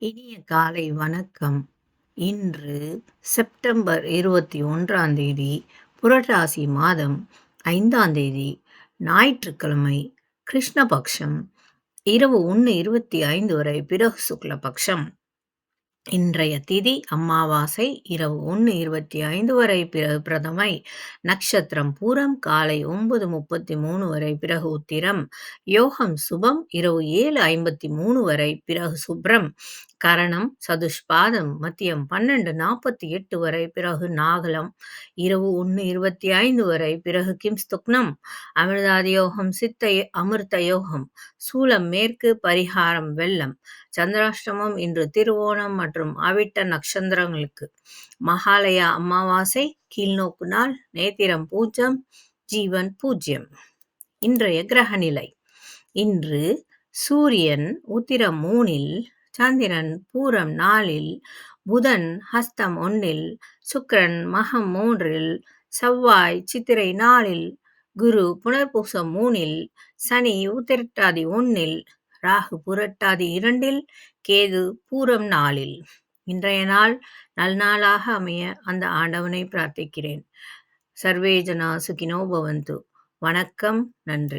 இனிய காலை வணக்கம். இன்று செப்டம்பர் 21ஆம் தேதி, புரட்டாசி மாதம் 5ஆம் தேதி, ஞாயிற்றுக்கிழமை, கிருஷ்ணபக்ஷம், இரவு 1:25 வரை பிறகு சுக்லபக்ஷம். இன்றைய திதி அமாவாசை, இரவு 1:25 வரை பிறகு பிரதமை, நட்சத்திரம் பூரம், காலை 9:33 வரை பிறகு உத்திரம், யோகம் சுபம், இரவு 7:53 வரை பிறகு சுப்ரம், கரணம் சதுஷ்பாதம், மதியம் 12:48 வரை பிறகு நாகலம், இரவு 1:25 வரை பிறகு கிம்ஸ்துக்னம், அமிர்தாதி யோகம், சித்த அமிர்த யோகம், சூலம் மேற்கு, பரிகாரம் வெள்ளம். சந்திராஷ்டமம் இன்று திருவோணம் மற்றும் அவிட்ட நட்சத்திரங்களுக்கு. மகாலயா அமாவாசை, கீழ்நோக்கு நாள், நேத்திரம் பூஜ்யம், ஜீவன் பூஜ்யம். இன்றைய கிரக நிலை. இன்று சூரியன் உத்திரம் 3இல், சந்திரன் பூரம் 4இல், புதன் ஹஸ்தம் 1இல், சுக்கிரன் மகம் 3இல், செவ்வாய் சித்திரை 4இல், குரு புனர்பூசம் 3இல், சனி உத்திரட்டாதி 1இல், ராகு புரட்டாதி 2இல், கேது பூரம் 4இல். இன்றைய நாள் நல்நாளாக அமைய அந்த ஆண்டவனை பிரார்த்திக்கிறேன். சர்வே ஜனா சுகினோ பவந்து. வணக்கம். நன்றி.